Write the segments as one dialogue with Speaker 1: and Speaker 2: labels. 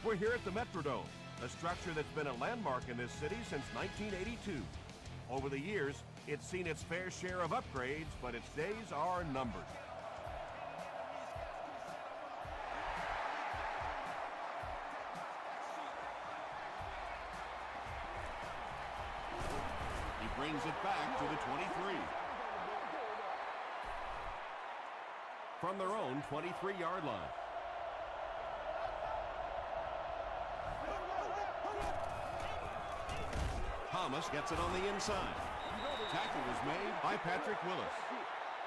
Speaker 1: We're here at the Metrodome, a structure that's been a landmark in this city since 1982. Over the years, it's seen its fair share of upgrades, but its days are numbered.
Speaker 2: He brings it back to the 23.
Speaker 1: From their own 23-yard line. Thomas gets it on the inside.
Speaker 2: Tackle was made
Speaker 1: By Patrick Willis.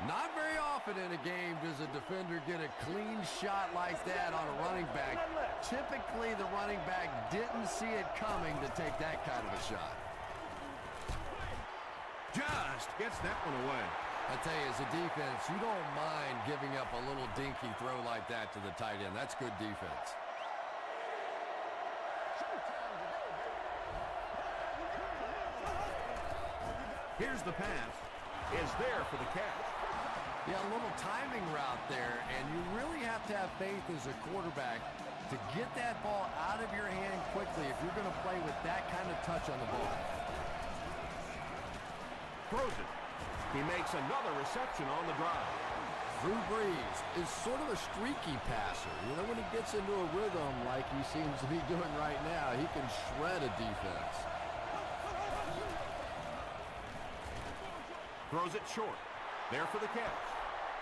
Speaker 3: Not very often in a game does a defender get a clean shot like that on a running back. Typically, the running back didn't see it coming to take that kind of a shot.
Speaker 1: Just gets that one away.
Speaker 3: I tell you, as a defense, you don't mind giving up a little dinky throw like that to the tight end. That's good defense.
Speaker 1: Here's the pass. Is there for the catch.
Speaker 3: Yeah, a little timing route there, and you really have to have faith as a quarterback to get that ball out of your hand quickly if you're going to play with that kind of touch on the ball.
Speaker 1: Throws it. He makes another reception on the drive.
Speaker 3: Drew Brees is sort of a streaky passer. You know, when he gets into a rhythm like he seems to be doing right now, he can shred a defense.
Speaker 1: Throws it short. There for the catch.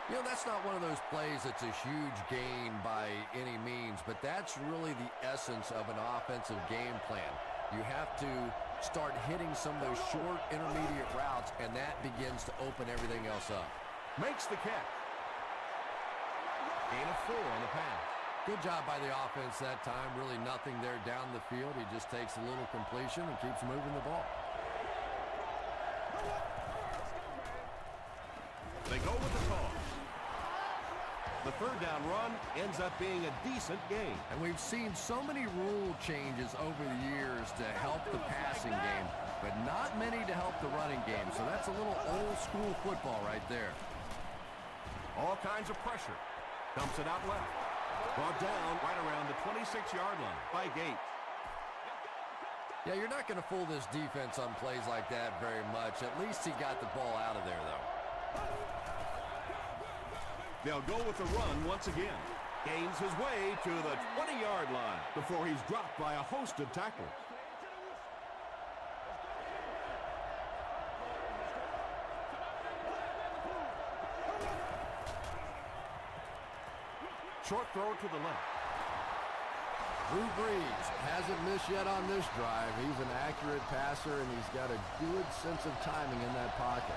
Speaker 3: You know, that's not one of those plays that's a huge gain by any means, but that's really the essence of an offensive game plan. You have to start hitting some of those short, intermediate routes, and that begins to open everything else up.
Speaker 1: Makes the catch. Gain of 4 on the pass.
Speaker 3: Good job by the offense that time. Really nothing there down the field. He just takes a little completion and keeps moving the ball.
Speaker 1: They go with the toss. The third down run ends up being a decent gain.
Speaker 3: And we've seen so many rule changes over the years to help the passing game, but not many to help the running game. So that's a little old school football right there.
Speaker 1: All kinds of pressure. Dumps it out left. Brought down right around the 26-yard line by Gates.
Speaker 3: Yeah, you're not going to fool this defense on plays like that very much. At least he got the ball out of there, though.
Speaker 1: They'll go with the run once again. Gains his way to the 20-yard line before he's dropped by a host of tacklers. Short throw to the left.
Speaker 3: Drew Brees hasn't missed yet on this drive. He's an accurate passer, and he's got a good sense of timing in that pocket.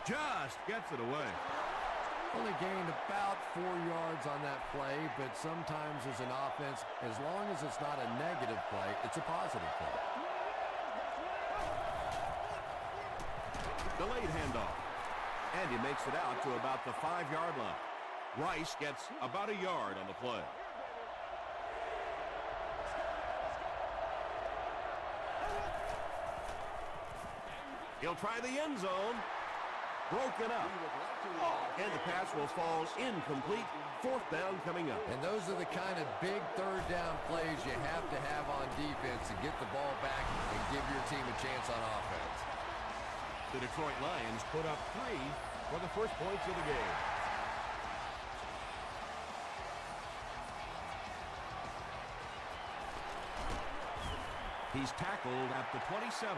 Speaker 1: Just gets it away.
Speaker 3: Only gained about 4 yards on that play, but sometimes as an offense, as long as it's not a negative play, it's a positive play.
Speaker 1: Delayed handoff. And he makes it out to about the 5-yard line. Rice gets about a yard on the play. He'll try the end zone. Broken up. And the pass will fall incomplete. 4th down coming up.
Speaker 3: And those are the kind of big third down plays you have to have on defense to get the ball back and give your team a chance on offense.
Speaker 1: The Detroit Lions put up 3 for the first points of the game. He's tackled at the 27.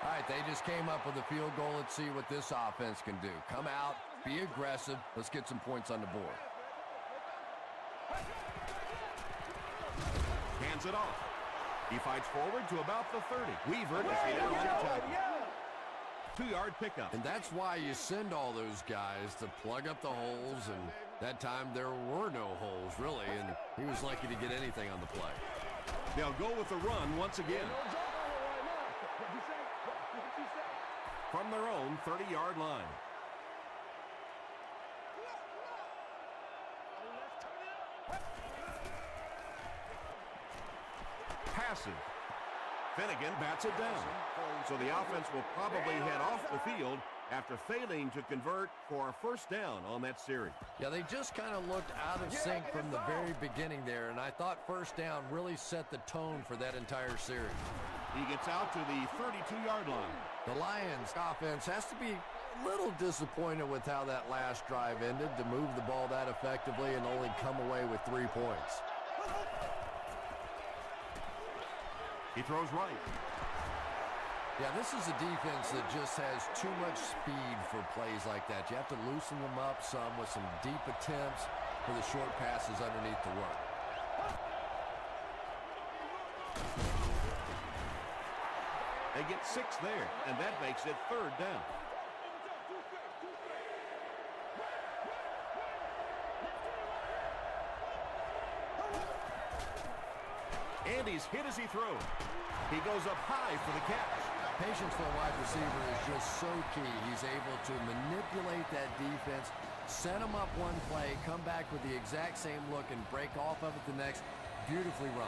Speaker 3: All right, they just came up with a field goal. Let's see what this offense can do. Come out, be aggressive. Let's get some points on the board.
Speaker 1: Hands it off. He fights forward to about the 30. Weaver defeated on the tackle. 2-yard pickup.
Speaker 3: And that's why you send all those guys to plug up the holes, and that time there were no holes, really, and he was lucky to get anything on the play.
Speaker 1: They'll go with the run once again. From their own 30-yard line. Passive. Finnegan bats it down. So the offense will probably head off the field after failing to convert for a first down on that series.
Speaker 3: Yeah, they just kind of looked out of sync from the very beginning there, and I thought first down really set the tone for that entire series.
Speaker 2: He gets out to the 32-yard line.
Speaker 3: The Lions offense has to be a little disappointed with how that last drive ended, to move the ball that effectively and only come away with 3 points.
Speaker 1: He throws right.
Speaker 3: Yeah, this is a defense that just has too much speed for plays like that. You have to loosen them up some with some deep attempts for the short passes underneath the work.
Speaker 1: They get 6 there, and that makes it 3rd down. And he's hit as he throws. He goes up high for the catch.
Speaker 3: Patience for a wide receiver is just so key. He's able to manipulate that defense, set them up one play, come back with the exact same look, and break off of it the next. Beautifully run.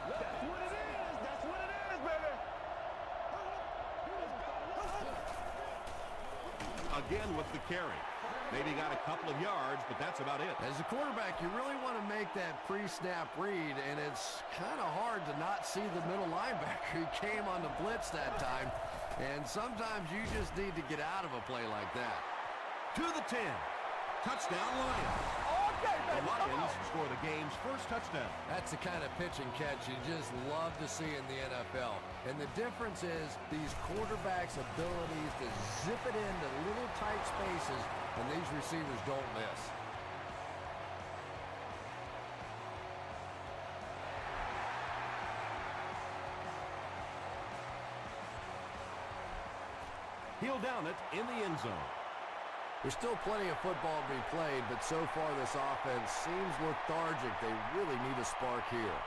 Speaker 4: That's what it is. That's what it is, baby.
Speaker 1: Again with the carry. Maybe got a couple of yards, but that's about it.
Speaker 3: As a quarterback, you really want to make that pre-snap read, and it's kind of hard to not see the middle linebacker. He came on the blitz that time, and sometimes you just need to get out of a play like that.
Speaker 1: To the 10. Touchdown Lions. The Lions score the game's first touchdown.
Speaker 3: That's the kind of pitch and catch you just love to see in the NFL. And the difference is these quarterbacks' abilities to zip it into little tight spaces, and these receivers don't miss.
Speaker 1: He'll down it in the end zone.
Speaker 3: There's still plenty of football to be played, but so far this offense seems lethargic. They really need a spark here.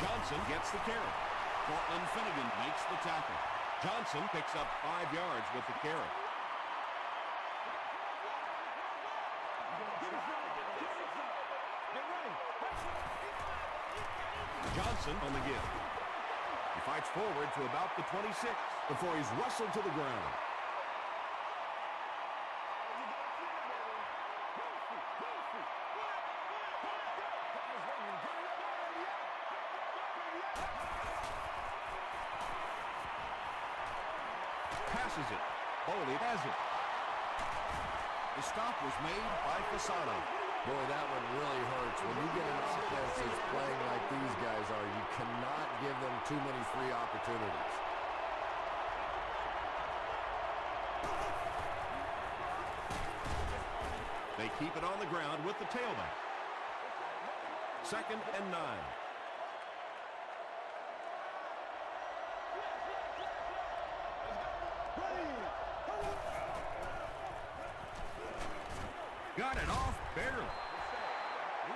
Speaker 2: Johnson gets the carry. Cortland Finnegan makes the tackle.
Speaker 1: Johnson picks up 5 yards with the carry. Johnson on the give. He fights forward to about the 26 before he's wrestled to the ground. Passes it. Foley has it.
Speaker 2: The stop was made by Fasano.
Speaker 3: Boy, that one really hurts. When you get an offense that's playing like these guys are, you cannot give them too many free opportunities.
Speaker 1: They keep it on the ground with the tailback. 2nd and 9. Got it off barely.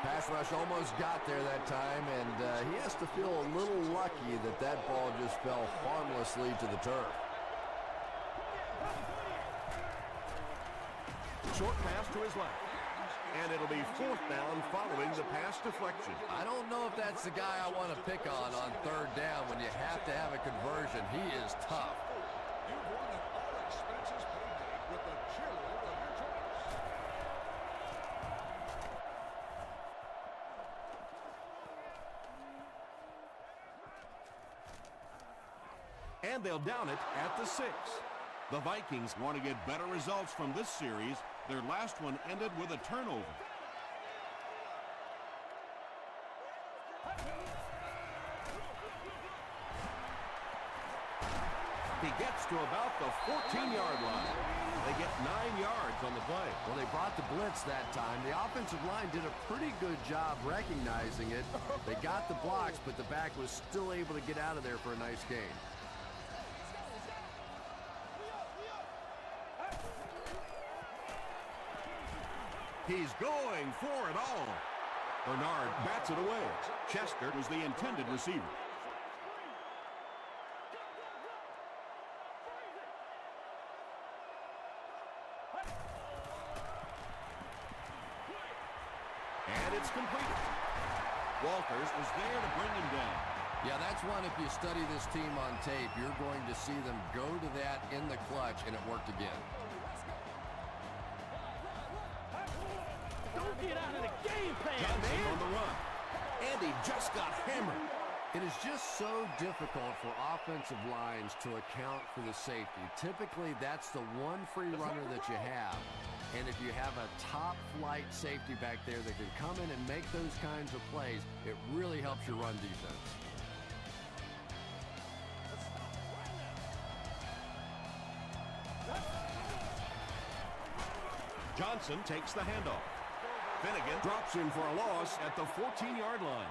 Speaker 3: Pass rush almost got there that time, and he has to feel a little lucky that that ball just fell harmlessly to the turf.
Speaker 1: Short pass to his left. And it'll be 4th down following the pass deflection.
Speaker 3: I don't know if that's the guy I want to pick on 3rd down when you have to have a conversion. He is tough.
Speaker 4: You've won an all-expenses paid date with the cheerleader of your choice.
Speaker 1: And they'll down it at the 6.
Speaker 2: The Vikings want to get better results from this series. Their last one ended with a turnover.
Speaker 1: He gets to about the 14-yard line. They get 9 yards on the play.
Speaker 3: Well, they brought the blitz that time. The offensive line did a pretty good job recognizing it. They got the blocks, but the back was still able to get out of there for a nice gain.
Speaker 1: He's going for it all. Bernard bats it away.
Speaker 2: Chester was the intended receiver.
Speaker 1: And it's completed.
Speaker 2: Walters was there to bring him down.
Speaker 3: Yeah, that's one, if you study this team on tape, you're going to see them go to that in the clutch, and it worked again.
Speaker 5: Don't get out of the game plan,
Speaker 2: Johnson
Speaker 5: man.
Speaker 2: on the run. And he just got hammered.
Speaker 3: It is just so difficult for offensive lines to account for the safety. Typically, that's the one free runner that you have. And if you have a top-flight safety back there that can come in and make those kinds of plays, it really helps your run defense.
Speaker 2: Johnson takes the handoff. Finnegan drops him for a loss at the 14-yard line.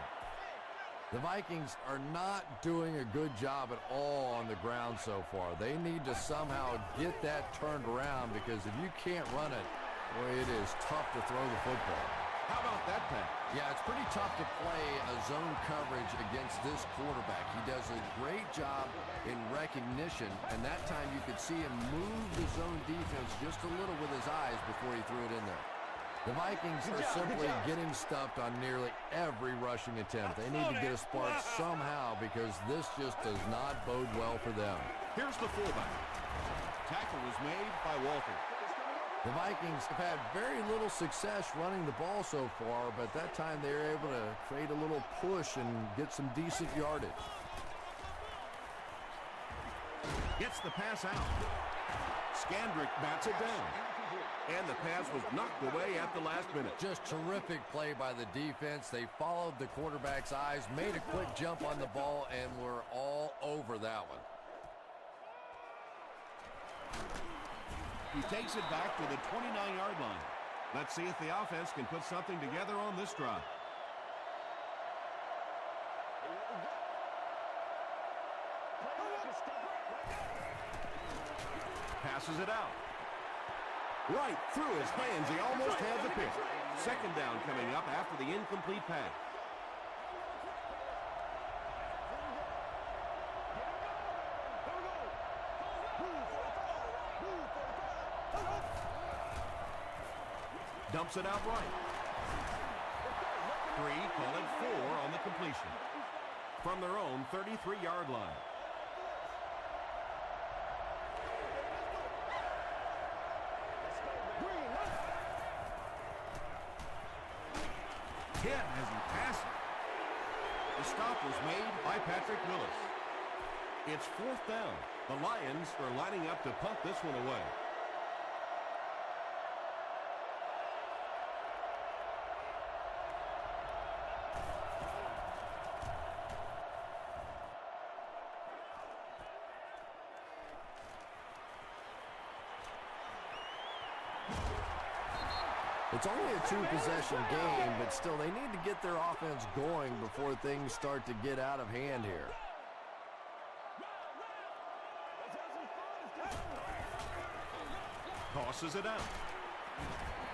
Speaker 3: The Vikings are not doing a good job at all on the ground so far. They need to somehow get that turned around, because if you can't run it, boy, it is tough to throw the football.
Speaker 2: How about that pass?
Speaker 3: Yeah, it's pretty tough to play a zone coverage against this quarterback. He does a great job in recognition, and that time you could see him move the zone defense just a little with his eyes before he threw it in there. The Vikings are simply getting stuffed on nearly every rushing attempt. They need to get a spark somehow, because this just does not bode well for them.
Speaker 2: Here's the fullback. Tackle was made by Walter.
Speaker 3: The Vikings have had very little success running the ball so far, but that time they were able to create a little push and get some decent yardage.
Speaker 2: Gets the pass out. Skandrick bats it down.
Speaker 1: And the pass was knocked away at the last minute.
Speaker 3: Just terrific play by the defense. They followed the quarterback's eyes, made a quick jump on the ball, and were all over that one.
Speaker 2: He takes it back to the 29-yard line.
Speaker 1: Let's see if the offense can put something together on this drive. Passes it out. Right through his hands. He almost had the pick. Second down coming up after the incomplete pass. Dumps it out right. 3, call it 4 on the completion. From their own 33-yard line. Hit as he passes. The stop was made by Patrick Willis. It's 4th down. The Lions are lining up to punt this one away.
Speaker 3: It's only a two-possession game, but still, they need to get their offense going before things start to get out of hand here.
Speaker 1: Tosses it out.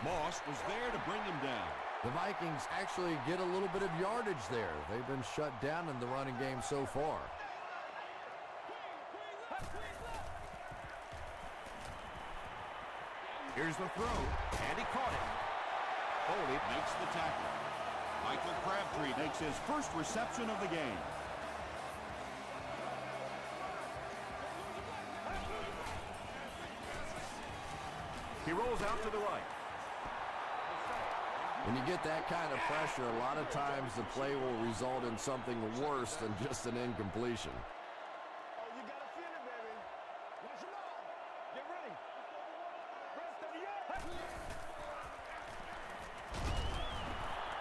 Speaker 1: Moss was there to bring him down.
Speaker 3: The Vikings actually get a little bit of yardage there. They've been shut down in the running game so far.
Speaker 1: Here's the throw, and he caught it.
Speaker 2: Foley makes the tackle. Michael Crabtree makes his first reception of the game.
Speaker 1: He rolls out to the right.
Speaker 3: When you get that kind of pressure, a lot of times the play will result in something worse than just an incompletion.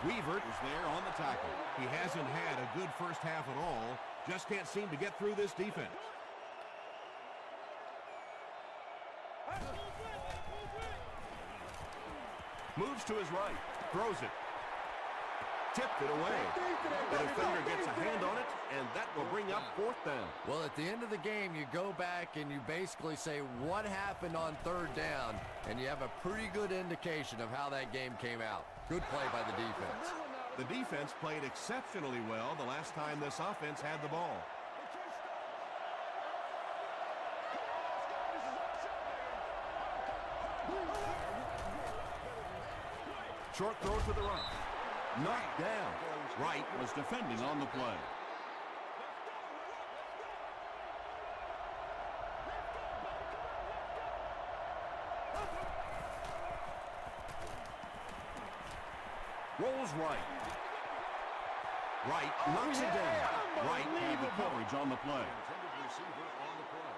Speaker 2: Weaver is there on the tackle.
Speaker 1: He hasn't had a good first half at all. Just can't seem to get through this defense. Moves to his right. Throws it. Tipped it away. The defender gets a hand on it, and that will bring up 4th down.
Speaker 3: Well, at the end of the game, you go back and you basically say what happened on 3rd down, and you have a pretty good indication of how that game came out. Good play by the defense.
Speaker 1: The defense played exceptionally well the last time this offense had the ball. Short throw to the right. Knocked down.
Speaker 2: Wright was defending on the play. Rolls right. Wright knocks it down. Wright had the coverage on the play.
Speaker 4: Intended receiver on the play.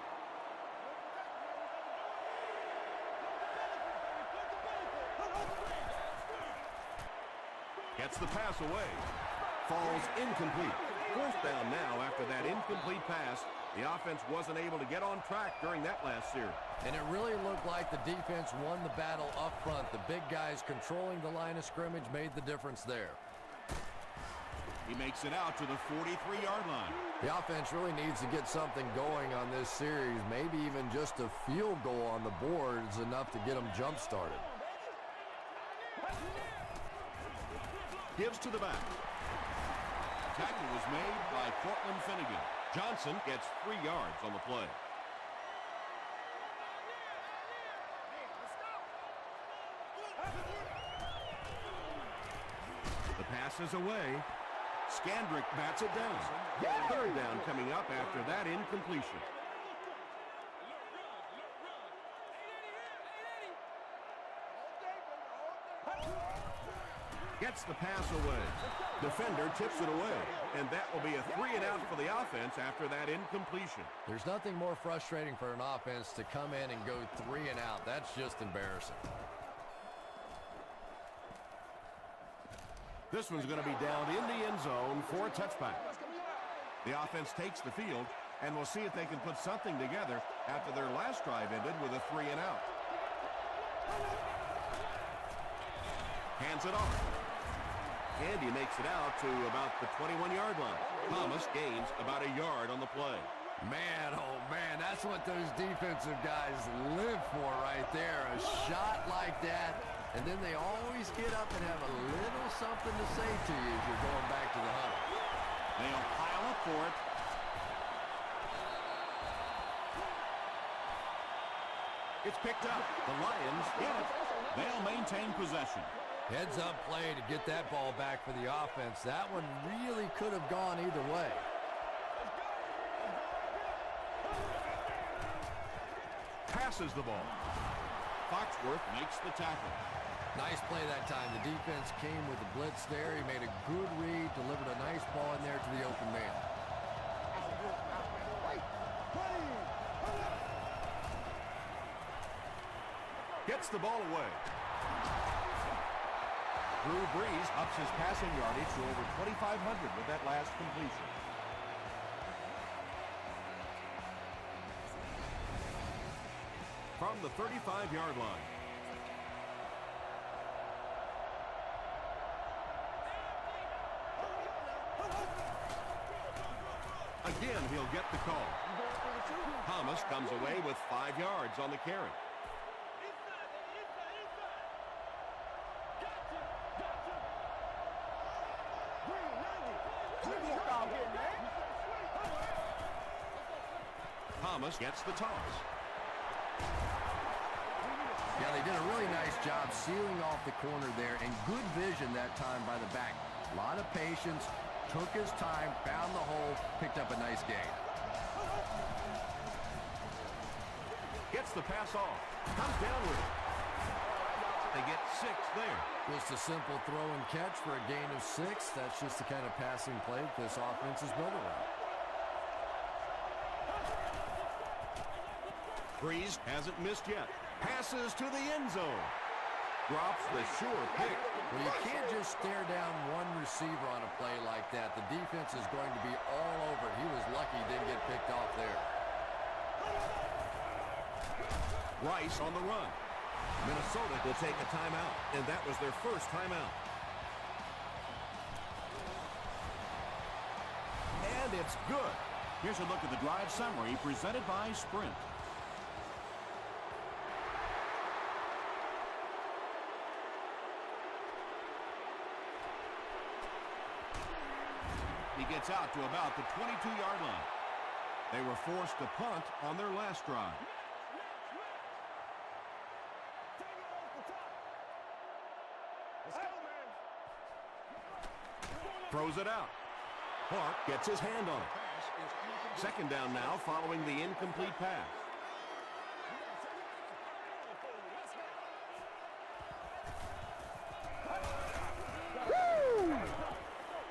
Speaker 1: Gets the pass away. Falls incomplete. Fourth down now after that incomplete pass. The offense wasn't able to get on track during that last series.
Speaker 3: And it really looked like the defense won the battle up front. The big guys controlling the line of scrimmage made the difference there.
Speaker 2: He makes it out to the 43-yard line.
Speaker 3: The offense really needs to get something going on this series. Maybe even just a field goal on the board is enough to get them jump-started.
Speaker 2: Gives to the back. Tackle was made by Cortland Finnegan. Johnson gets 3 yards on the play.
Speaker 1: The pass is away.
Speaker 2: Scandrick bats it down.
Speaker 1: Third down coming up after that incompletion. Gets the pass away. Defender tips it away. And that will be a 3-and-out for the offense after that incompletion.
Speaker 3: There's nothing more frustrating for an offense to come in and go 3-and-out. That's just embarrassing.
Speaker 1: This one's going to be down in the end zone for a touchback. The offense takes the field, and we'll see if they can put something together after their last drive ended with a 3-and-out. Hands it off. And he makes it out to about the 21-yard line. Thomas gains about a yard on the play.
Speaker 3: Man, oh man, that's what those defensive guys live for right there. A shot like that, and then they always get up and have a little something to say to you as you're going back to the huddle.
Speaker 2: They'll pile up for it.
Speaker 1: It's picked up. The Lions get it.
Speaker 2: They'll maintain possession.
Speaker 3: Heads-up play to get that ball back for the offense. That one really could have gone either way.
Speaker 1: Passes the ball.
Speaker 2: Foxworth makes the tackle.
Speaker 3: Nice play that time. The defense came with the blitz there. He made a good read, delivered a nice ball in there to the open man.
Speaker 1: Gets the ball away. Drew Brees ups his passing yardage to over 2,500 with that last completion. From the 35-yard line. Again, he'll get the call. Thomas comes away with 5 yards on the carry. Thomas gets the toss.
Speaker 3: Yeah, they did a really nice job sealing off the corner there, and good vision that time by the back. A lot of patience, took his time, found the hole, picked up a nice gain.
Speaker 1: Gets the pass off. Comes down with it. They get 6 there.
Speaker 3: Just a simple throw and catch for a gain of 6. That's just the kind of passing play that this offense is built around.
Speaker 1: Brees hasn't missed yet. Passes to the end zone. Drops the sure pick.
Speaker 3: Well, you can't just stare down one receiver on a play like that. The defense is going to be all over it. He was lucky he didn't get picked off there.
Speaker 1: Rice on the run. Minnesota will take a timeout, and that was their first timeout. And it's good.
Speaker 2: Here's a look at the drive summary presented by Sprint. He gets out to about the 22-yard line.
Speaker 1: They were forced to punt on their last drive. Throws it out. Clark gets his hand on it. Second down now following the incomplete pass.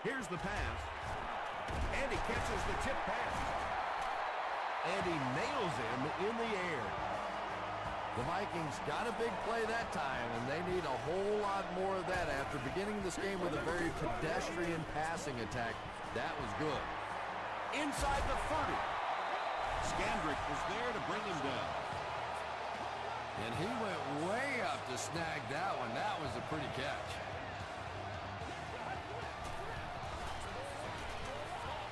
Speaker 1: Here's the pass. And he catches the tip pass. And he nails him in the air.
Speaker 3: The Vikings got a big play that time, and they need a whole lot more of that after beginning this game with a very pedestrian passing attack. That was good.
Speaker 2: Inside the 30. Scandrick was there to bring him down.
Speaker 3: And he went way up to snag that one. That was a pretty catch.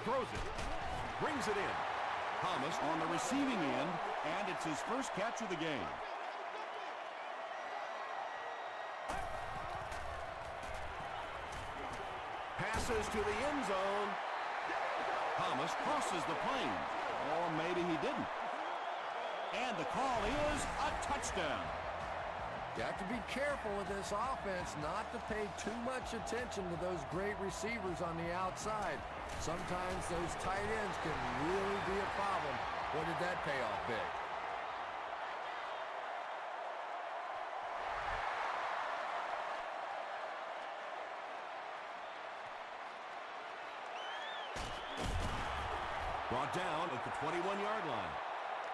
Speaker 1: Throws it. Brings it in.
Speaker 2: Thomas on the receiving end, and it's his first catch of the game.
Speaker 1: Passes to the end zone.
Speaker 2: Thomas crosses the plane. Or maybe he didn't. And the call is a touchdown.
Speaker 3: You have to be careful with this offense not to pay too much attention to those great receivers on the outside. Sometimes those tight ends can really be a problem. What did that pay off big?
Speaker 1: Brought down at the 21-yard line.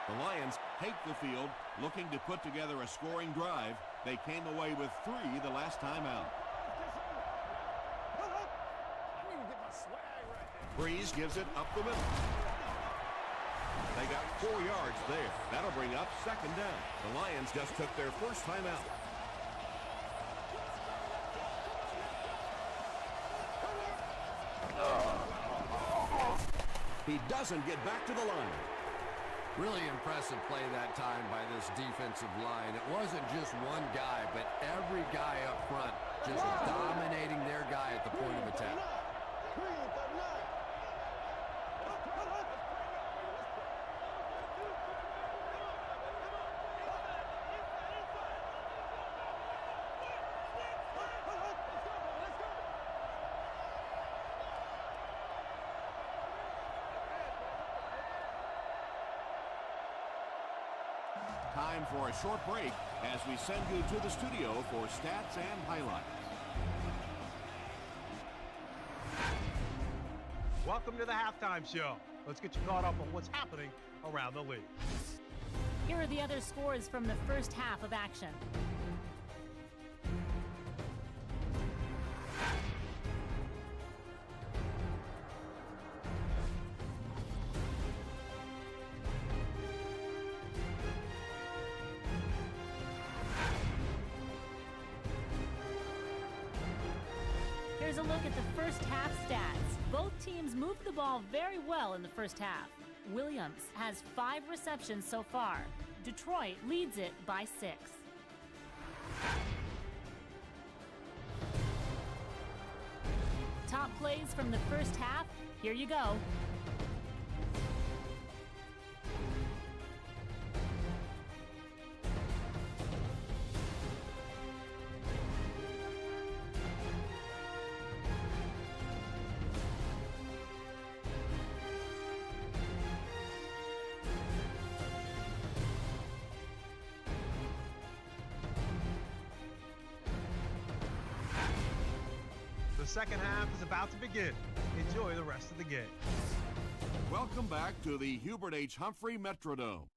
Speaker 1: The Lions take the field, looking to put together a scoring drive. They came away with 3 the last time out. Breeze gives it up the middle. They got 4 yards there. That'll bring up second down. The Lions just took their first time out. He doesn't get back to the line.
Speaker 3: Really impressive play that time by this defensive line. It wasn't just one guy, but every guy up front just dominating their guy at the point of attack.
Speaker 1: Time for a short break as we send you to the studio for stats and highlights.
Speaker 6: Welcome to the halftime show. Let's get you caught up on what's happening around the league.
Speaker 7: Here are the other scores from the first half of action. Here's a look at the first half stats. Both teams moved the ball very well in the first half. Williams has 5 receptions so far. Detroit leads it by 6. Top plays from the first half. Here you go.
Speaker 6: The second half is about to begin. Enjoy the rest of the game.
Speaker 1: Welcome back to the Hubert H. Humphrey Metrodome.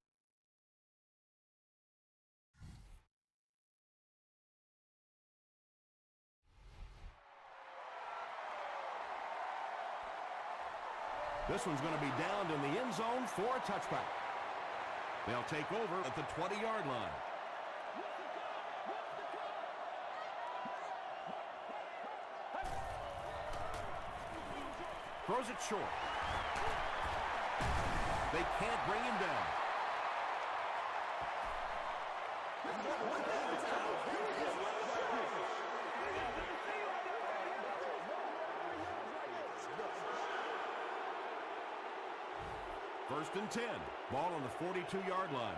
Speaker 1: This one's going to be downed in the end zone for a touchback. They'll take over at the 20-yard line. Throws it short. They can't bring him down. First and 10. Ball on the 42-yard line.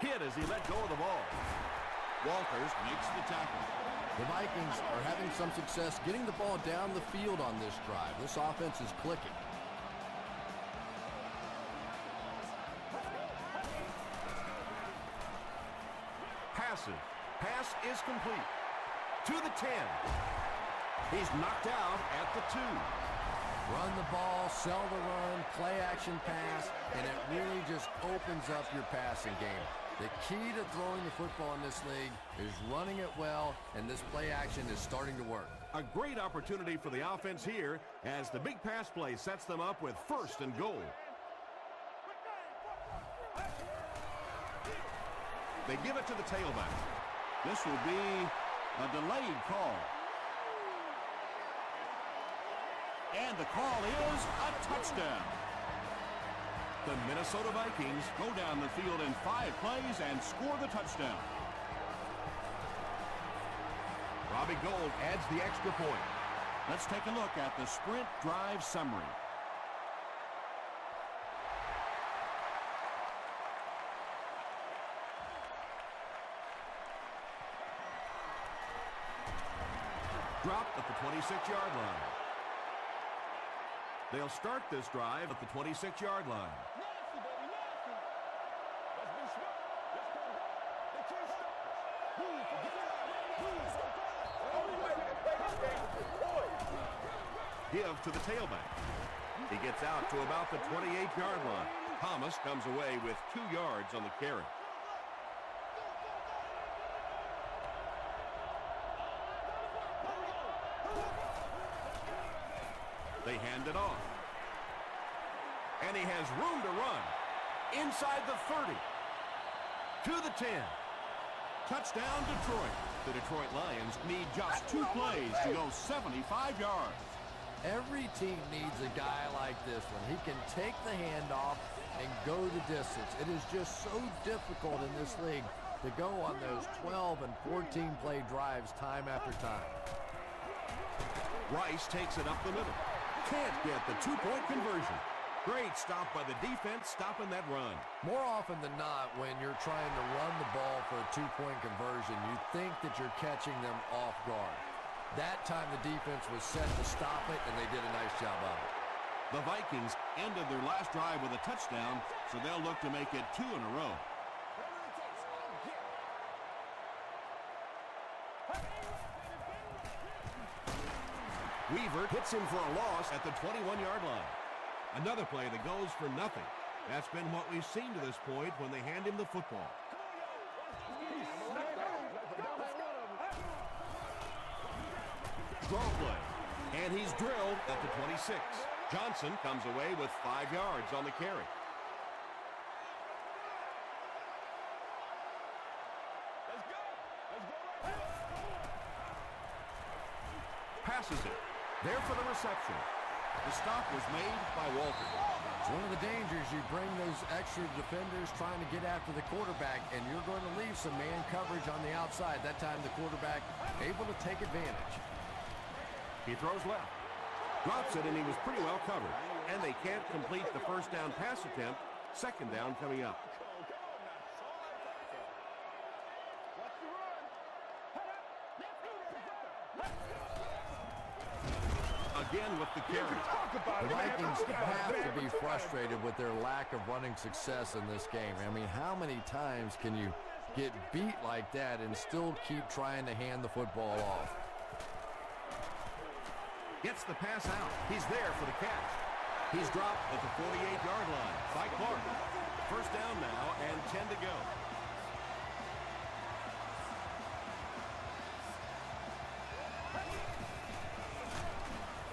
Speaker 1: Hit as he let go of the ball. Walters makes the tackle.
Speaker 3: The Vikings are having some success getting the ball down the field on this drive. This offense is clicking.
Speaker 2: passes. Pass is complete. To the 10. He's knocked out at the 2.
Speaker 3: Run the ball, sell the run, play action pass, and it really just opens up your passing game. The key to throwing the football in this league is running it well, and this play action is starting to work.
Speaker 2: A great opportunity for the offense here as the big pass play sets them up with 1st and goal. They give it to the tailback. This will be a delayed call. And the call is a touchdown. The Minnesota Vikings go down the field in 5 plays and score the touchdown. Robbie Gould adds the extra point. Let's take a look at the sprint drive summary. Dropped at the 26-yard line. They'll start this drive at the 26-yard line. Give to the tailback. He gets out to about the 28-yard line. Thomas comes away with 2 yards on the carry. They hand it off. And he has room to run. Inside the 30. To the 10. Touchdown, Detroit. The Detroit Lions need just 2 plays to go 75 yards.
Speaker 3: Every team needs a guy like this one. He can take the handoff and go the distance. It is just so difficult in this league to go on those 12 and 14 play drives time after time.
Speaker 2: Rice takes it up the middle. Can't get the 2-point conversion. Great stop by the defense, stopping that run.
Speaker 3: More often than not, when you're trying to run the ball for a 2-point conversion, you think that you're catching them off guard. That time the defense was set to stop it, and they did a nice job of it.
Speaker 2: The Vikings ended their last drive with a touchdown, so they'll look to make it 2 in a row. Weaver hits him for a loss at the 21-yard line. Another play that goes for nothing. That's been what we've seen to this point when they hand him the football. Draw play. And he's drilled at the 26. Johnson comes away with 5 yards on the carry. Passes it. There for the reception. The stop was made by Walter.
Speaker 3: It's one of the dangers. You bring those extra defenders trying to get after the quarterback, and you're going to leave some man coverage on the outside. That time the quarterback able to take advantage.
Speaker 2: He throws left. Drops it, and he was pretty well covered. And they can't complete the first down pass attempt. Second down coming up. Again with the carry.
Speaker 3: The Vikings have to be frustrated with their lack of running success in this game. I mean, how many times can you get beat like that and still keep trying to hand the football off?
Speaker 2: Gets the pass out. He's there for the catch. He's dropped at the 48-yard line by Clark. First down now and 10 to go.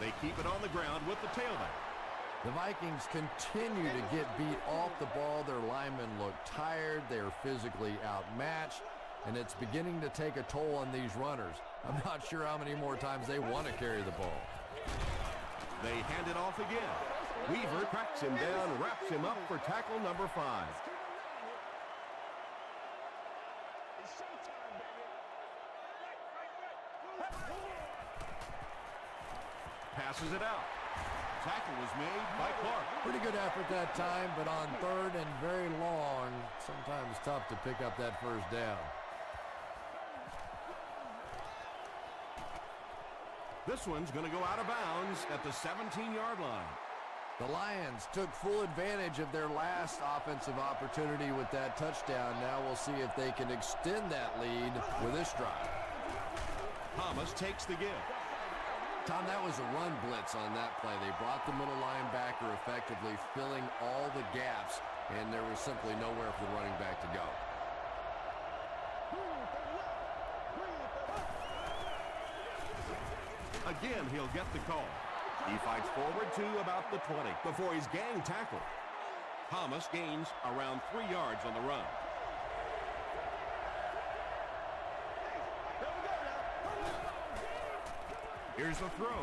Speaker 2: They keep it on the ground with the tailback.
Speaker 3: The Vikings continue to get beat off the ball. Their linemen look tired. They're physically outmatched, and it's beginning to take a toll on these runners. I'm not sure how many more times they want to carry the ball.
Speaker 2: They hand it off again. Weaver tracks him down, wraps him up for tackle number 5. Passes it out. Tackle was made by Clark.
Speaker 3: Pretty good effort that time, but on third and very long, sometimes tough to pick up that first down.
Speaker 2: This one's going to go out of bounds at the 17-yard line.
Speaker 3: The Lions took full advantage of their last offensive opportunity with that touchdown. Now we'll see if they can extend that lead with this drive.
Speaker 2: Thomas takes the give.
Speaker 3: Tom, that was a run blitz on that play. They brought the middle linebacker effectively filling all the gaps, and there was simply nowhere for the running back to go.
Speaker 2: Again, he'll get the call. He fights forward to about the 20 before he's gang tackled. Thomas gains around 3 yards on the run. Here's the throw.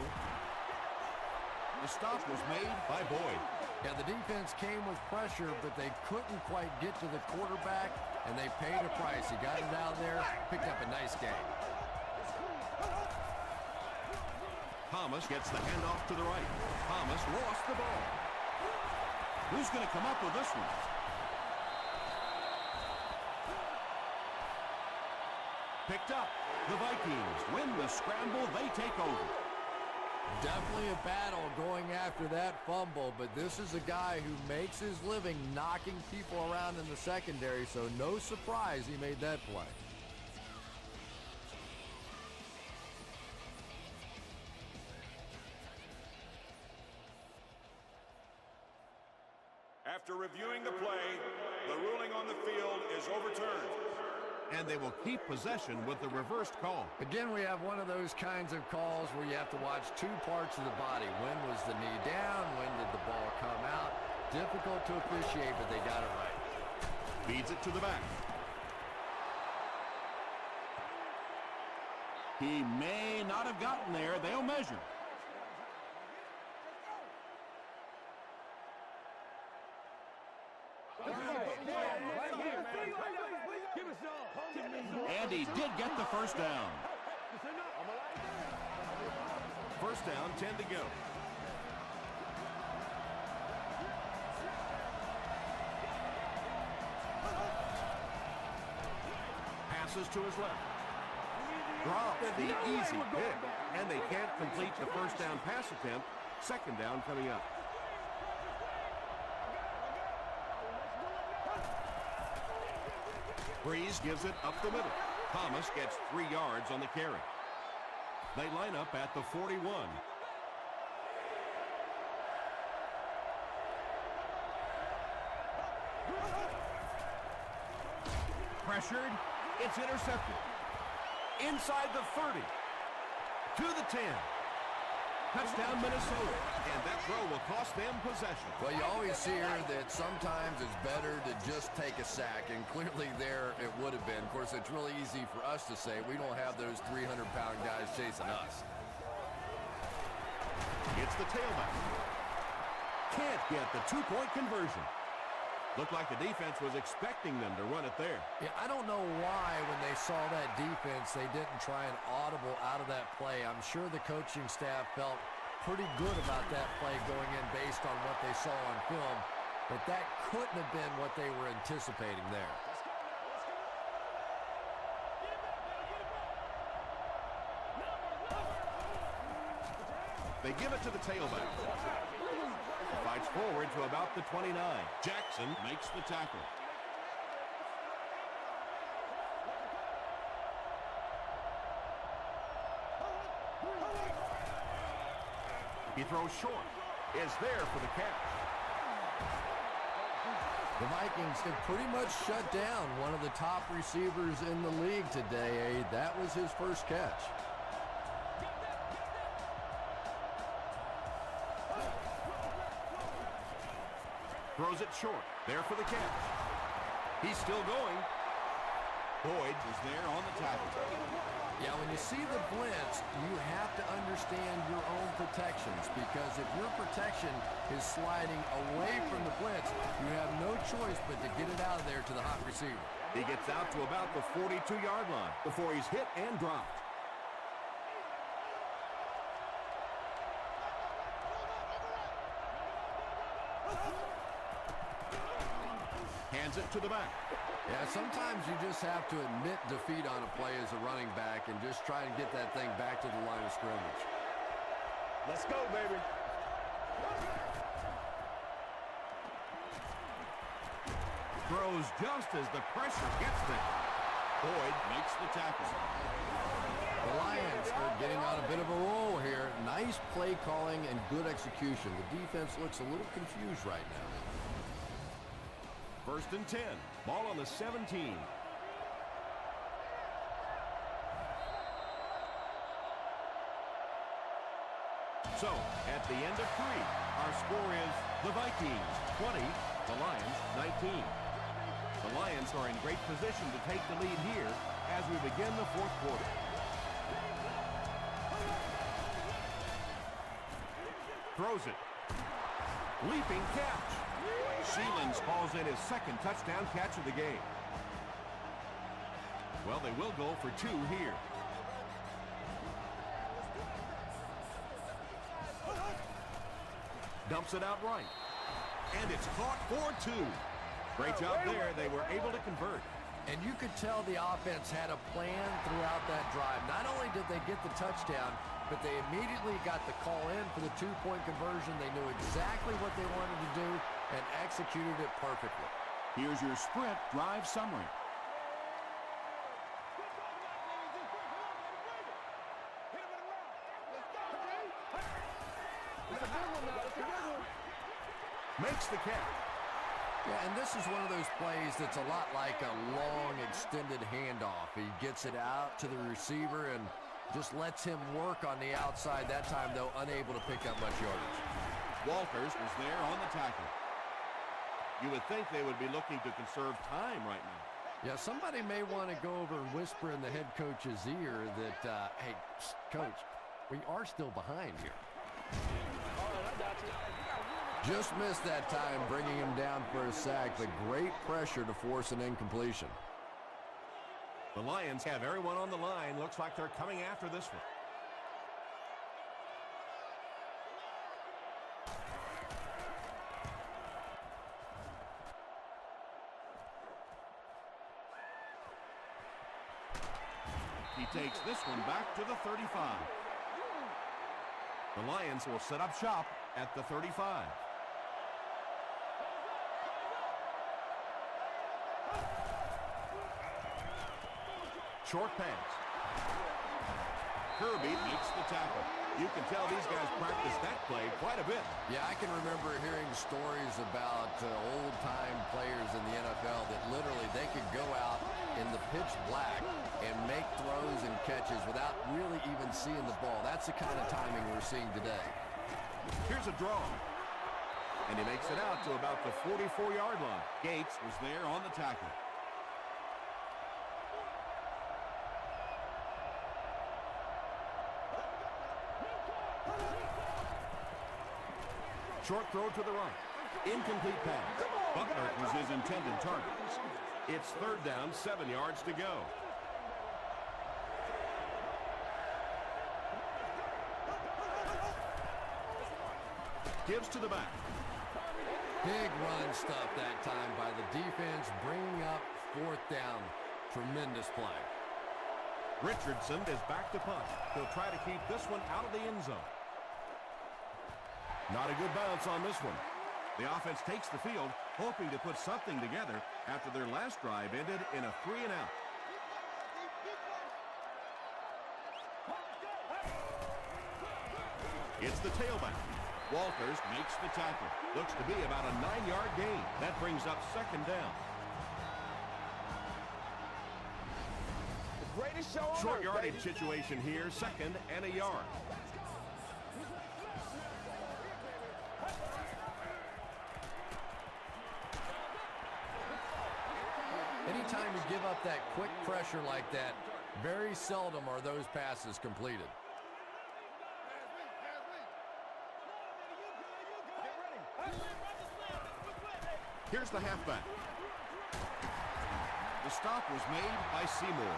Speaker 2: The stop was made by Boyd.
Speaker 3: Yeah, the defense came with pressure, but they couldn't quite get to the quarterback, and they paid a price. He got it out there, picked up a nice gain.
Speaker 2: Thomas gets the handoff to the right. Thomas lost the ball. Who's going to come up with this one? Picked up. The Vikings win the scramble. They take over.
Speaker 3: Definitely a battle going after that fumble, but this is a guy who makes his living knocking people around in the secondary, so no surprise he made that play.
Speaker 4: After reviewing the play, the ruling on the field is overturned.
Speaker 2: And they will keep possession with the reversed call.
Speaker 3: Again, we have one of those kinds of calls where you have to watch two parts of the body. When was the knee down? When did the ball come out? Difficult to officiate, but they got it right.
Speaker 2: Feeds it to the back. He may not have gotten there. They'll measure. And he did get the first down. First down, 10 to go. Passes to his left. Drops the easy pick. And they can't complete the first down pass attempt. Second down coming up. Breeze gives it up the middle. Thomas gets 3 yards on the carry. They line up at the 41. Pressured. It's intercepted. Inside the 30. To the 10. Touchdown, Minnesota. And that throw will cost them possession.
Speaker 3: Well, you always hear that sometimes it's better to just take a sack, and clearly there it would have been. Of course, it's really easy for us to say. We don't have those 300-pound guys chasing us.
Speaker 2: It's the tailback. Can't get the two-point conversion. Looked like the defense was expecting them to run it there.
Speaker 3: Yeah, I don't know why when they saw that defense, they didn't try an audible out of that play. I'm sure the coaching staff felt pretty good about that play going in based on what they saw on film, but that couldn't have been what they were anticipating there.
Speaker 2: They give it to the tailback. Fights forward to about the 29. Jackson makes the tackle. He throws short. Is there for the catch.
Speaker 3: The Vikings have pretty much shut down one of the top receivers in the league today. That was his first catch.
Speaker 2: Throws it short. There for the catch. He's still going. Boyd is there on the tackle.
Speaker 3: Yeah, when you see the blitz, you have to understand your own protections, because if your protection is sliding away from the blitz, you have no choice but to get it out of there to the hot receiver.
Speaker 2: He gets out to about the 42-yard line before he's hit and dropped. Hands it to the back.
Speaker 3: Yeah, sometimes you just have to admit defeat on a play as a running back and just try and get that thing back to the line of scrimmage.
Speaker 5: Let's go, baby.
Speaker 2: Throws just as the pressure gets there. Boyd makes the tackle.
Speaker 3: The Lions are getting on a bit of a roll here. Nice play calling and good execution. The defense looks a little confused right now.
Speaker 2: 1st and 10. Ball on the 17. So, at the end of 3, our score is the Vikings 20, the Lions 19. The Lions are in great position to take the lead here as we begin the 4th quarter. Throws it. Leaping catch. Sheelans hauls in his 2nd touchdown catch of the game. Well, they will go for 2 here. Dumps it out right. And it's caught for 2. Great job there. They were able to convert.
Speaker 3: And you could tell the offense had a plan throughout that drive. Not only did they get the touchdown, but they immediately got the call in for the 2-point conversion. They knew exactly what they wanted to do and executed it perfectly.
Speaker 2: Here's your sprint drive summary. Makes the catch.
Speaker 3: Yeah, and this is one of those plays that's a lot like a long extended handoff. He gets it out to the receiver and just lets him work on the outside. That time, though, unable to pick up much yardage.
Speaker 2: Walters was there on the tackle. You would think they would be looking to conserve time right now.
Speaker 3: Yeah, somebody may want to go over and whisper in the head coach's ear that, hey, coach, we are still behind here. Just missed that time, bringing him down for a sack, but great pressure to force an incompletion.
Speaker 2: The Lions have everyone on the line. Looks like they're coming after this one. He takes this one back to the 35. The Lions will set up shop at the 35. Short pass. Kirby makes the tackle. You can tell these guys practice that play quite a bit.
Speaker 3: Yeah, I can remember hearing stories about old-time players in the NFL that literally they could go out in the pitch black and make throws and catches without really even seeing the ball. That's the kind of timing we're seeing today.
Speaker 2: Here's a draw. And he makes it out to about the 44-yard line. Gates was there on the tackle. Short throw to the right. Incomplete pass. Butler was his intended target. It's 3rd down, 7 yards to go. Gives to the back.
Speaker 3: Big run stuff that time by the defense, bringing up 4th down. Tremendous play.
Speaker 2: Richardson is back to punt. He'll try to keep this one out of the end zone. Not a good bounce on this one. The offense takes the field, hoping to put something together after their last drive ended in a 3-and-out. It's the tailback. Walters makes the tackle. Looks to be about a 9-yard gain. That brings up 2nd down.
Speaker 5: The greatest show on
Speaker 2: Short
Speaker 5: earth,
Speaker 2: yardage
Speaker 5: baby.
Speaker 2: situation here, 2nd and a yard.
Speaker 3: Anytime you give up that quick pressure like that, very seldom are those passes completed.
Speaker 2: Here's the halfback. The stop was made by Seymour.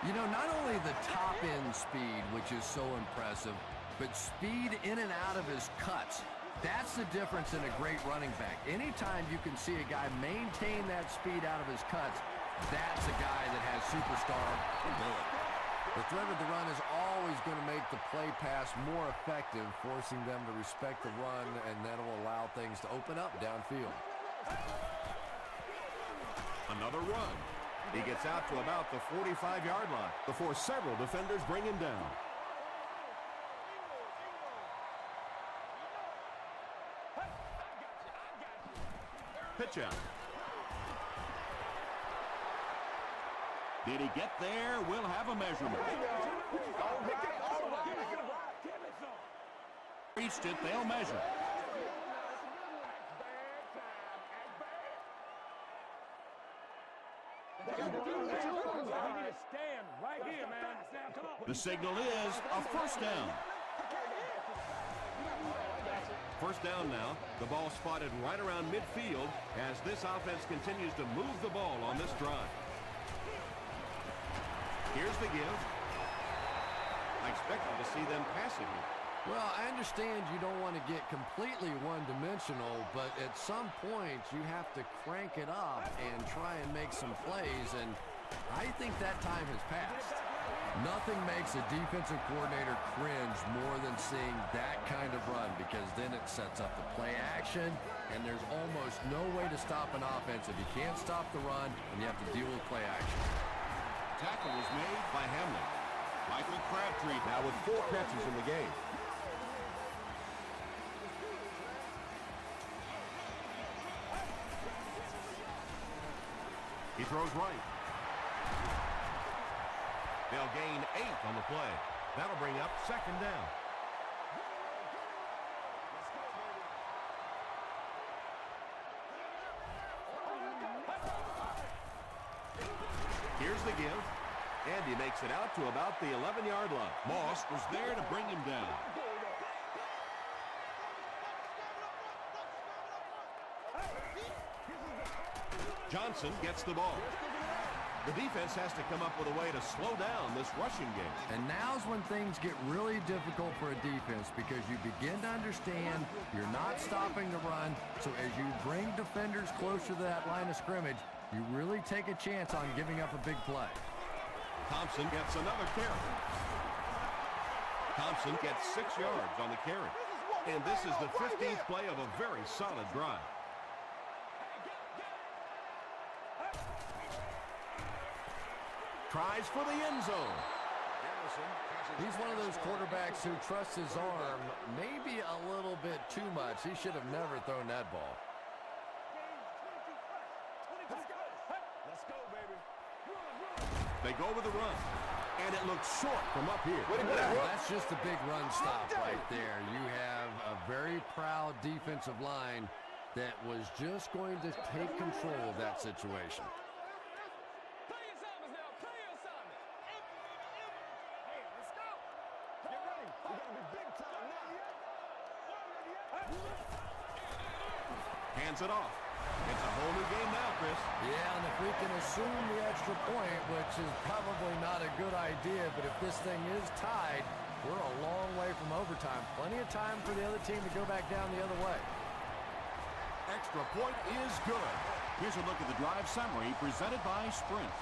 Speaker 3: You know, not only the top-end speed, which is so impressive, but speed in and out of his cuts. That's the difference in a great running back. Anytime you can see a guy maintain that speed out of his cuts, that's a guy that has superstar ability. The threat of the run is always going to make the play pass more effective, forcing them to respect the run, and that will allow things to open up downfield.
Speaker 2: Another run.
Speaker 1: He gets out to about the 45-yard line
Speaker 2: Before several defenders bring him down. Pitch out. Did he get there? We'll have a measurement. Reached it, they'll measure. The signal is a first down. First down now. The ball spotted right around midfield as this offense continues to move the ball on this drive. Here's the give. I expected to see them pass it here.
Speaker 3: Well, I understand you don't want to get completely one-dimensional, but at some point you have to crank it up and try and make some plays, and I think that time has passed. Nothing makes a defensive coordinator cringe more than seeing that kind of run, because then it sets up the play action, and there's almost no way to stop an offense if you can't stop the run and you have to deal with play action.
Speaker 2: Tackle was made by Hamlin. Michael Crabtree
Speaker 1: Now with 4 catches in the game. He throws right. They'll gain 8 on the play. That'll bring up second down. Here's the give. And he makes it out to about the 11-yard line.
Speaker 2: Moss was there to bring him down. Johnson gets the ball. The defense has to come up with a way to slow down this rushing game.
Speaker 3: And now's when things get really difficult for a defense, because you begin to understand you're not stopping the run. So as you bring defenders closer to that line of scrimmage, you really take a chance on giving up a big play.
Speaker 2: Thompson gets another carry.
Speaker 1: Thompson gets 6 yards on the carry. And this is the 15th play of a very solid drive. Tries for the end zone.
Speaker 3: He's one of those quarterbacks who trusts his arm maybe a little bit too much. He should have never thrown that ball.
Speaker 2: They go with the run.
Speaker 1: And it looks short from up here.
Speaker 3: Well, that's just a big run stop right there. You have a very proud defensive line that was just going to take control of that situation.
Speaker 1: Hands it off. It's a whole new game now, Chris.
Speaker 3: Yeah, and if we can assume the extra point, which is probably not a good idea, but if this thing is tied, we're a long way from overtime. Plenty of time for the other team to go back down the other way.
Speaker 2: Extra point is good. Here's a look at the drive summary presented by Sprint.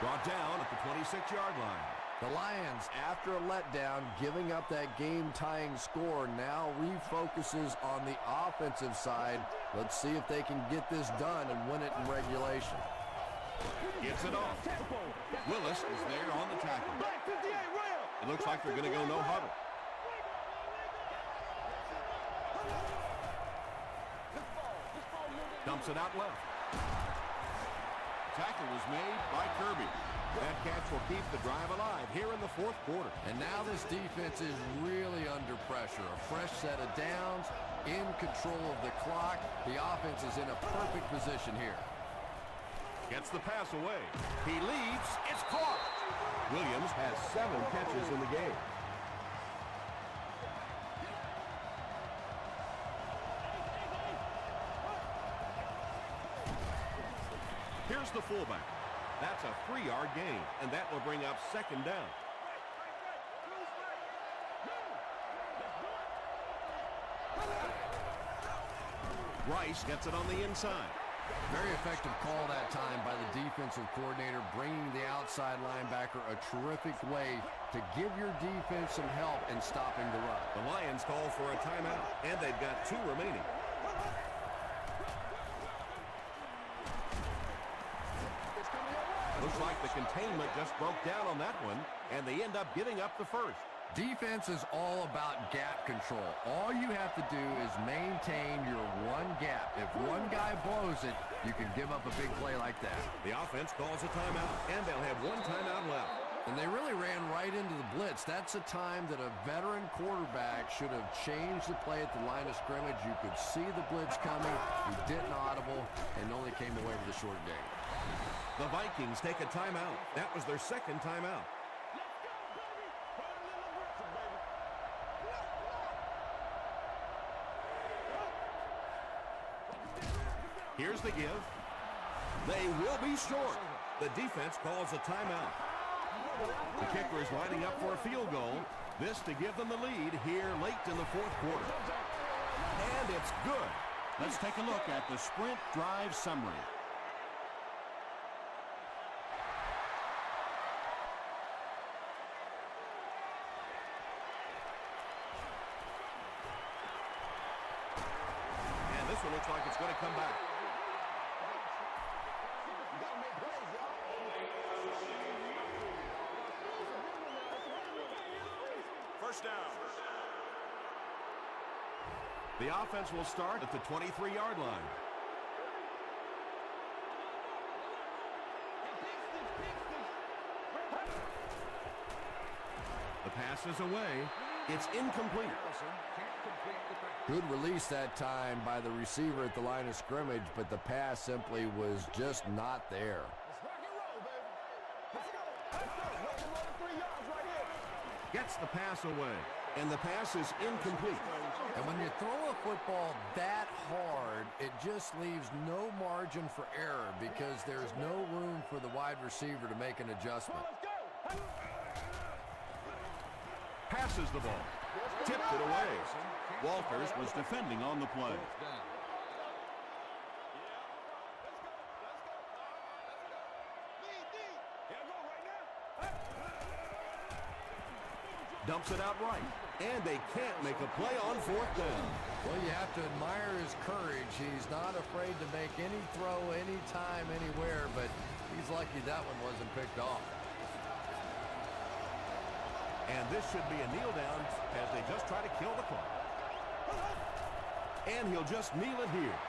Speaker 1: Brought down at the 26-yard line.
Speaker 3: The Lions, after a letdown, giving up that game-tying score, now refocuses on the offensive side. Let's see if they can get this done and win it in regulation.
Speaker 1: Gets it off. Willis is there on the tackle. It looks like they're going to go no huddle. Dumps it out left.
Speaker 2: Tackle was made by Kirby.
Speaker 1: That catch will keep the drive alive here in the 4th quarter.
Speaker 3: And now this defense is really under pressure. A fresh set of downs, in control of the clock. The offense is in a perfect position here.
Speaker 1: Gets the pass away. He leaps. It's caught. Williams has 7 catches in the game. Here's the fullback. That's a 3-yard gain, and that will bring up second down. Rice gets it on the inside.
Speaker 3: Very effective call that time by the defense. offensive coordinator, bringing the outside linebacker a terrific way to give your defense some help in stopping the run.
Speaker 2: The Lions call for a timeout, and they've got 2 remaining.
Speaker 1: Looks like the containment just broke down on that one, and they end up giving up the first.
Speaker 3: Defense is all about gap control. All you have to do is maintain your one gap. If one guy blows it, you can give up a big play like that.
Speaker 2: The offense calls a timeout, and they'll have 1 timeout left.
Speaker 3: And they really ran right into the blitz. That's a time that a veteran quarterback should have changed the play at the line of scrimmage. You could see the blitz coming. He didn't audible and only came away with a short gain.
Speaker 2: The Vikings take a timeout. That was their 2nd timeout. Here's the give. They will be short. The defense calls a timeout. The kicker is lining up for a field goal. This to give them the lead here late in the 4th quarter. And it's good.
Speaker 1: Let's take a look at the sprint drive summary. And this one looks like it's going to come back.
Speaker 2: First down.
Speaker 1: The offense will start at the 23-yard line. The pass is away. It's incomplete.
Speaker 3: Good release that time by the receiver at the line of scrimmage, but the pass simply was just not there.
Speaker 1: Gets the pass away.
Speaker 2: And the pass is incomplete.
Speaker 3: And when you throw a football that hard, it just leaves no margin for error because there's no room for the wide receiver to make an adjustment.
Speaker 1: Passes the ball. Tipped it away. Walters was defending on the play. Dumps it out right.
Speaker 2: And they can't make a play on 4th down.
Speaker 3: Well, you have to admire his courage. He's not afraid to make any throw, anytime, anywhere, but he's lucky that one wasn't picked off.
Speaker 1: And this should be a kneel down as they just try to kill the clock.
Speaker 2: And he'll just kneel it here.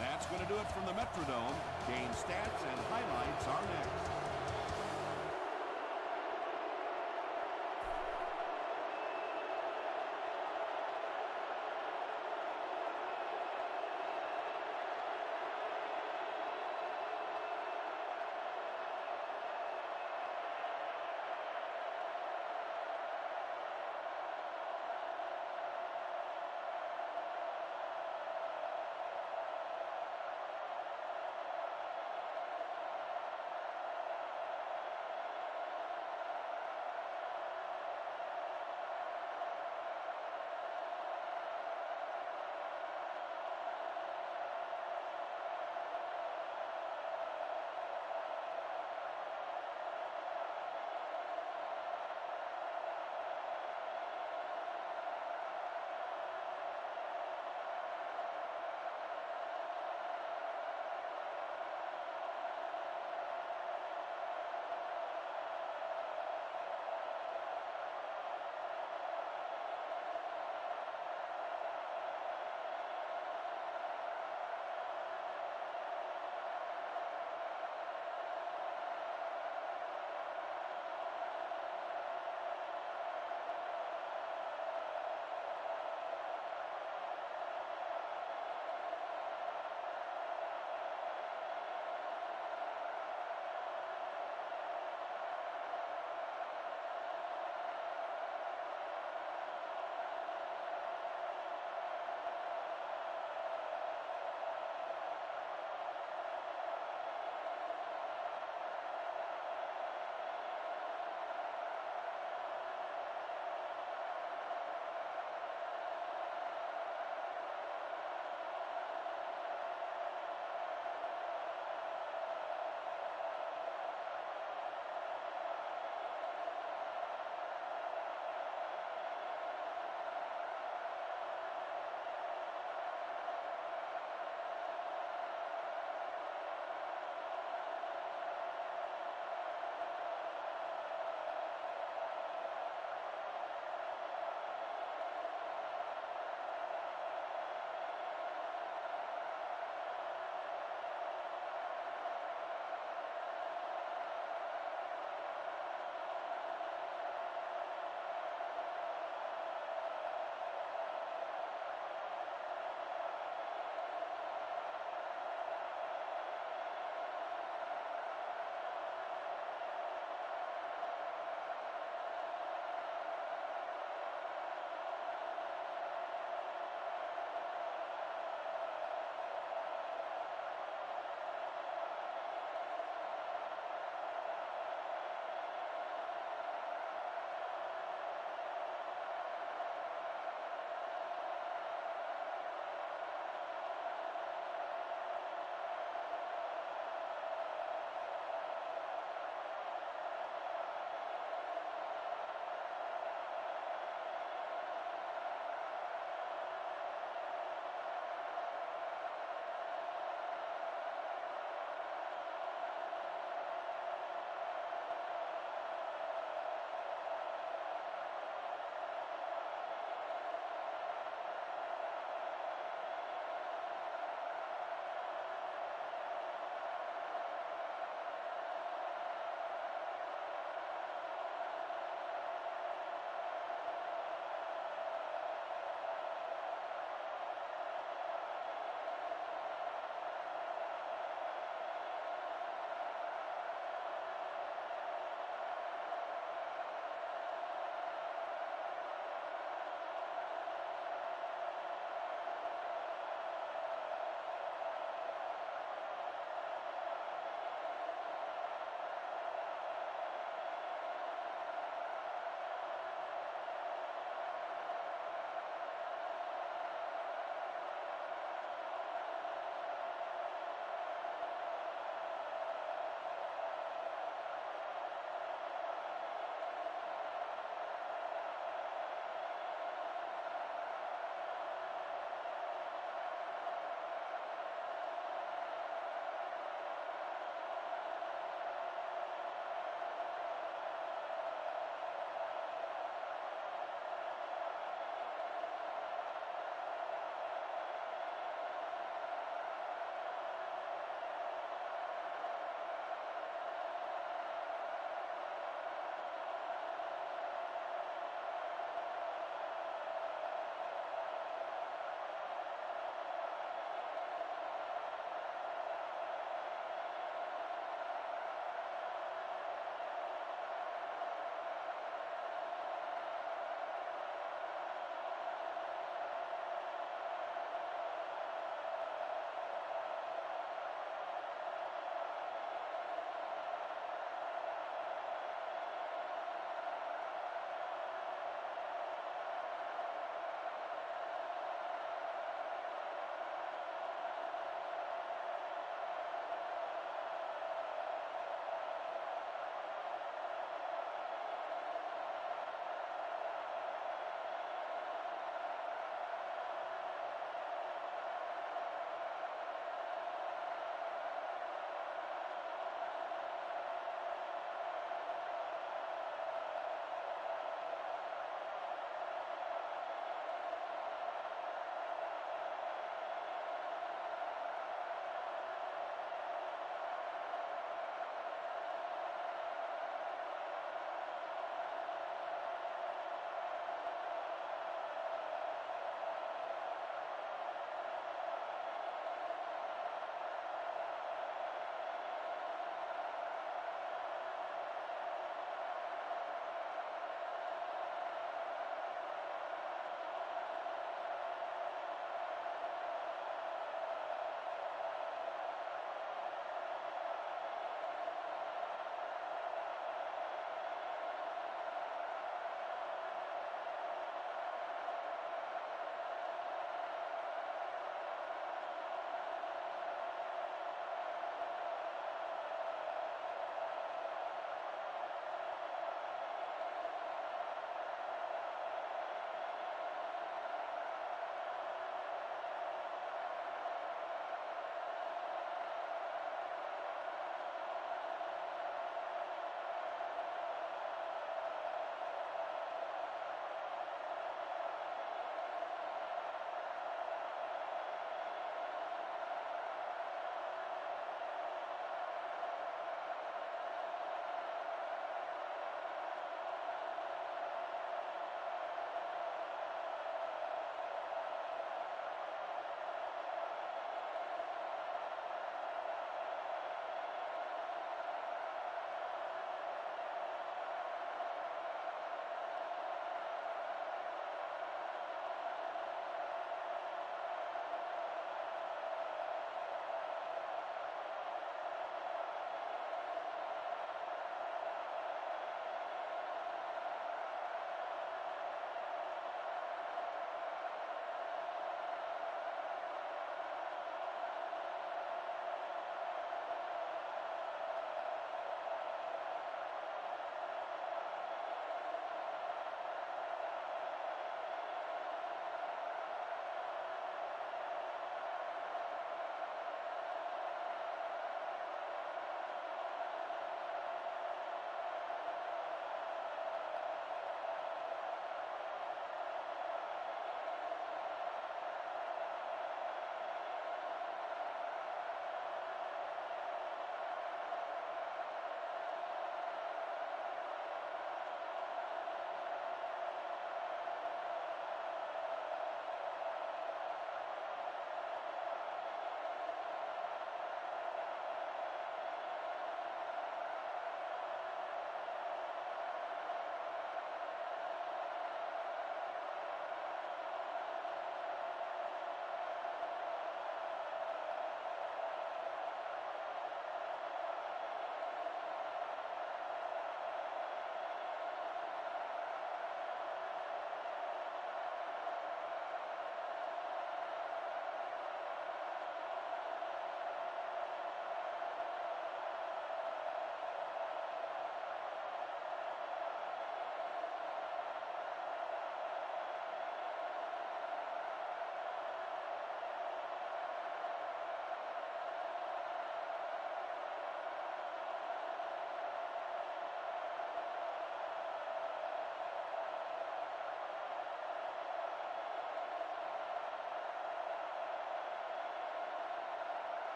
Speaker 1: That's going to do it from the Metrodome. Game stats and highlights are next.